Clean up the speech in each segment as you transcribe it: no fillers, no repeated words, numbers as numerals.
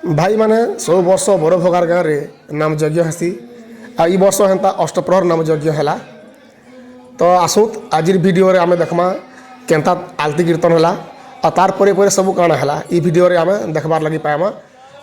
भाई मैंने सब वर्ष बड़ भगार गाँव में नाम यज्ञ हेसी आ ई वर्ष हेन्ता अष्टप्रहर नाम यज्ञ है। तो आसुत आज भिडियो आम देखमा केन्ता आलती कीर्तन है और तार परे परे सब काण है ई भिडियो आम देखबार लगी पाएमा।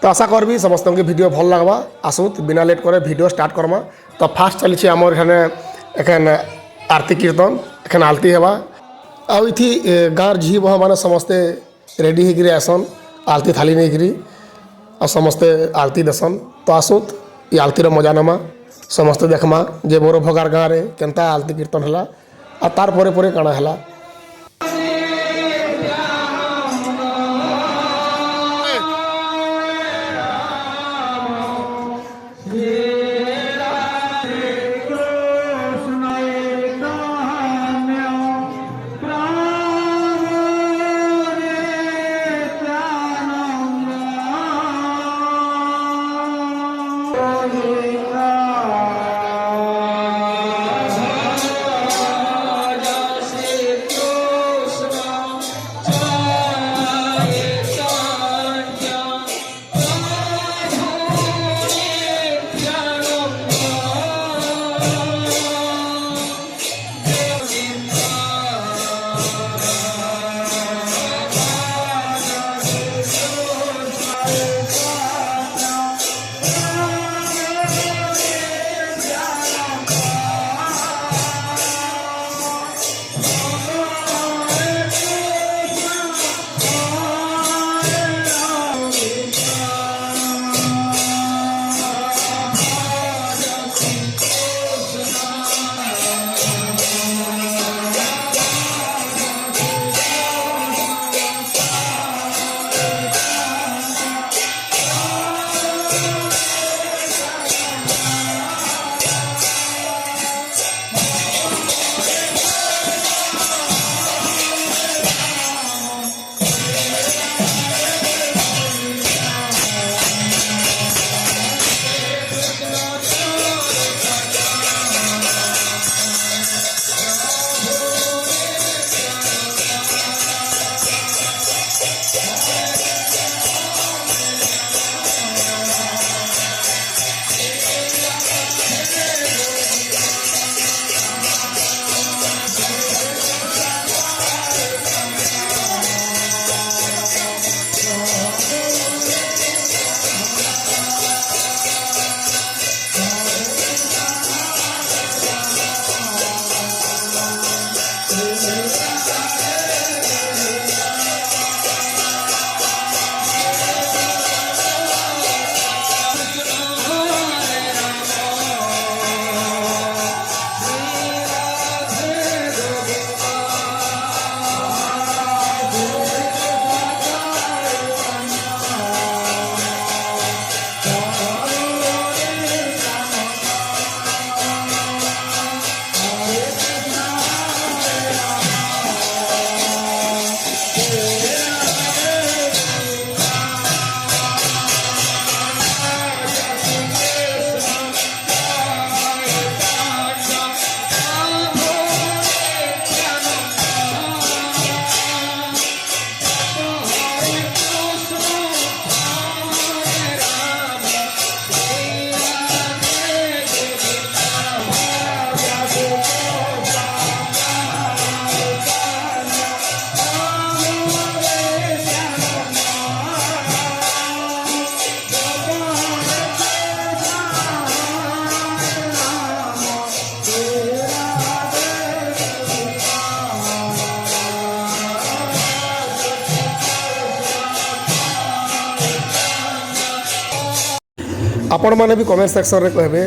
तो आशा करबी समस्त के भिडियो भल लगवा। आसुत बिना लेट करे भिडियो स्टार्ट करमा। तो फास्ट चली आमर एखन आरती कीर्तन एखन आलती हेबा आथी गाँव झी बह मैंने समस्ते रेडी होकर आसन आलती थाली नहीं और समस्ते आलती देसन। तो आसुत ये आलतीर मजा नमा समस्ते देखमा जे मोर भगार गाँव में केन्ता आलती कीर्तन है और तार परे परे काଣା है। आपण मैंने भी कमेंट सेक्शन में कहे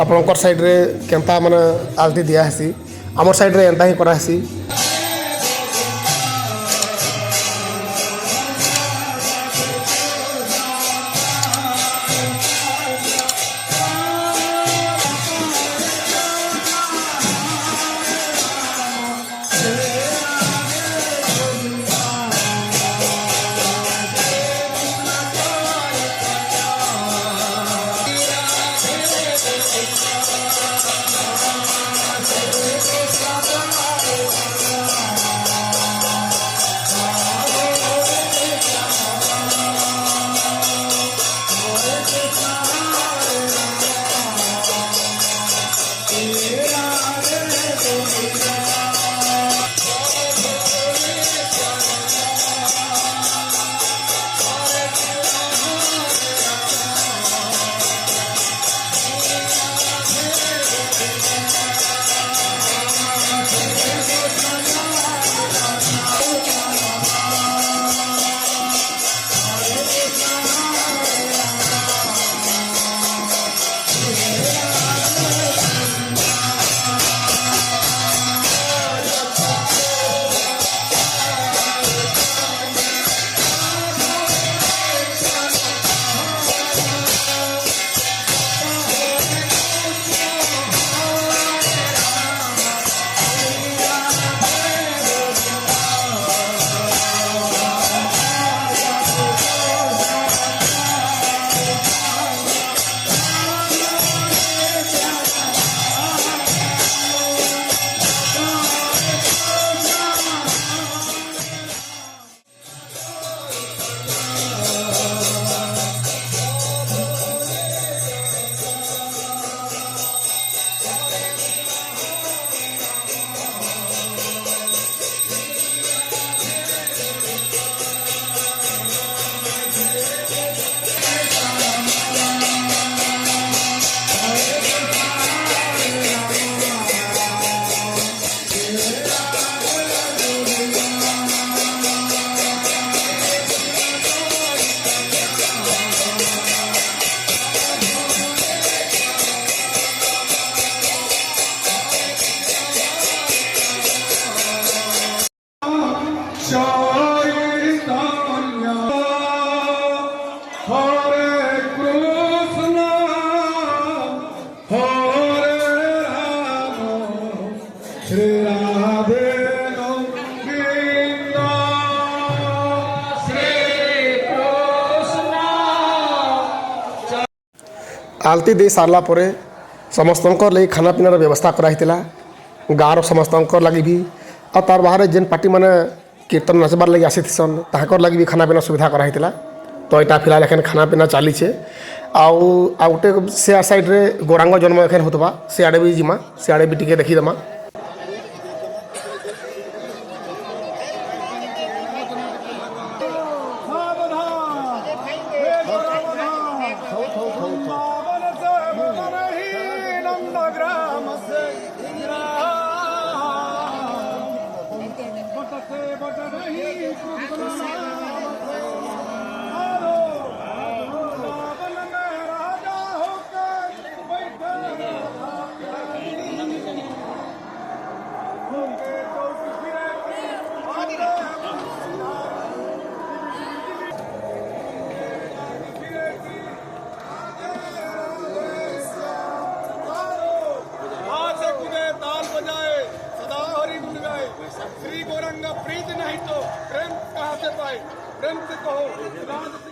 आपणकर साइड्रे केन्ता माने आलती दियासी आमर साइड्रे एंता ही करासी। आलती दे सारला परे समस्तंकर लई खाना पीनार व्यवस्था कराइतिला गाँव समस्तंकर लगी भी और तार बाहर जेन पार्टी मैंने कीर्तन नाचबार लगी आसीथिसन ताहाकर लगी भी खाना पीना सुविधा कराइतिला तो यहाँ फिलहाल एखन खाना पीना चलीचे आउ गोटे से साइड रे गौरांग जन्म एखन होतबा से आड़े भी जिमा से आड़े भी टिके देखीदेमा श्री गौरंग प्रीत नहीं तो प्रेम कहाँ से पाए प्रेम से कहो राज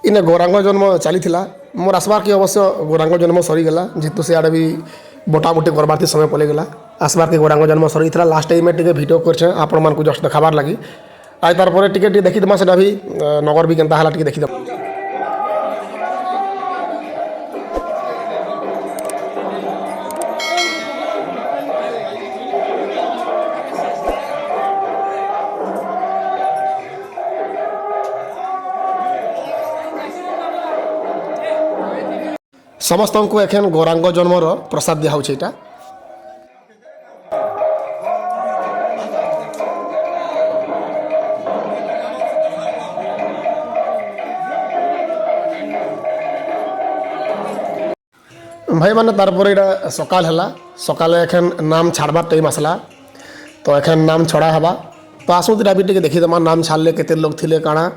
इने गौरांग जन्म चली मोर आसबार के अवश्य गौरांग जन्म सरीगला जेहेतु से आड़े भी बोटा बोटी करबार समय पलैगला आसबार के गौरांग जन्म सरी लास्ट टाइम टे भिडियो कर आपण मानक जस्ट देखाबार लगी आज तार टिके देखीदेमा से भी नगर भी केनता है देखीदेमा समस्त को एखन गौरांग जन्मर प्रसाद दिया यहाँ भाई मैंने तारपर यहाँ सकाल है सकाल एखन नाम छाड़बार टाइम आसला तो एखन नाम छड़ा हवा तो आसू भी टे देखीदेमा नाम छाड़ले केते लोग थिले काଣା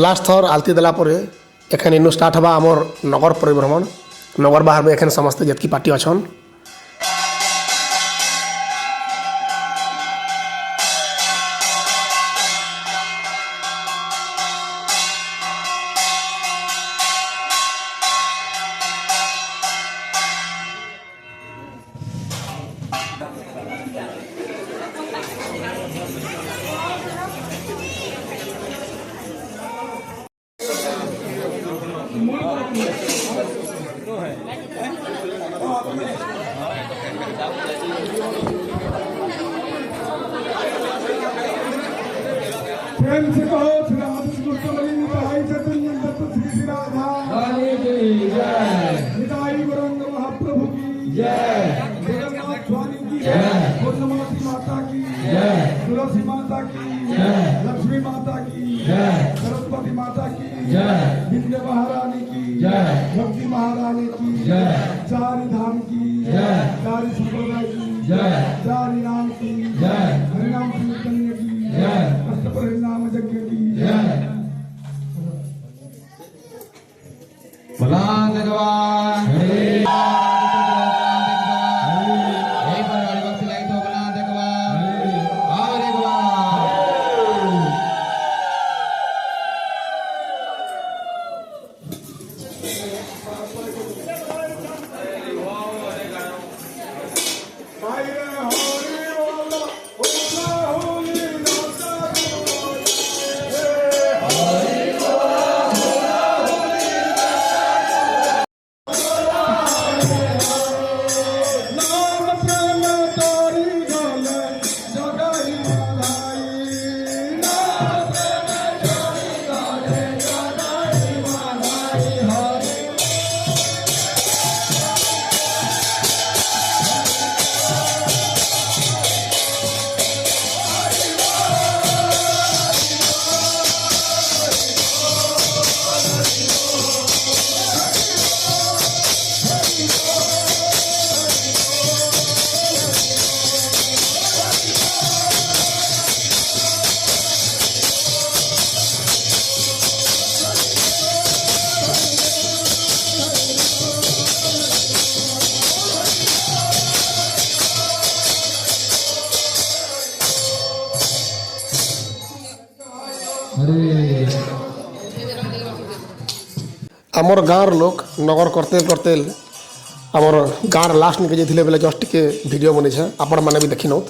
লাস্ট থর আলতি দেলা পরে এখানে ইনু স্টার্ট হবা আমার নগর পরিভ্রমণ নগর বাহারবে এখানে সমস্ত যেতকি পার্টি অছন। प्रेम से कहो श्री रामकृष्ण निताई चैतन्य दत्त श्री श्री राधा निताई गौरंग महाप्रभु की जय, जगन्नाथ स्वामी की जय, पूर्णमासी माता की जय, तुलसी माता की जय, लक्ष्मी माता की जय, सरस्वती माता की जय, विंध्य महारानी की जय, भक्ति महारानी की जय, चारि धाम की जय, चारि संप्रदाय की जय, चारि नाम की जय, हरिनाम कीर्तन की जय, अष्टपरिनाम यज्ञ की जय। भगवान भगवान আমার গাঁর লোক নগর করতে করতে আমার গাঁর লাস্ট নিকে যাইলে বেলে জস্ট টিকে ভিডিও বনেছে আপন মানে বি দেখি নৌত।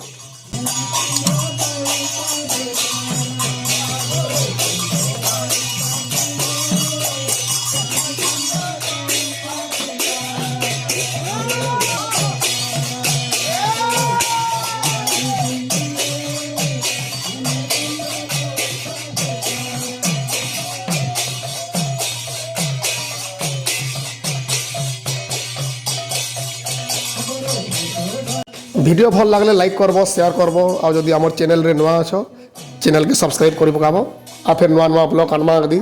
ভিডিও ভাল লাগলে লাইক করব শেয়ার করব আর যদি আমার চ্যানেল রে নয়া আছো চ্যানেল কে সবসক্রাইব করি পকাবো আর ফির নয়া নয়া ব্লগ আনমা আদি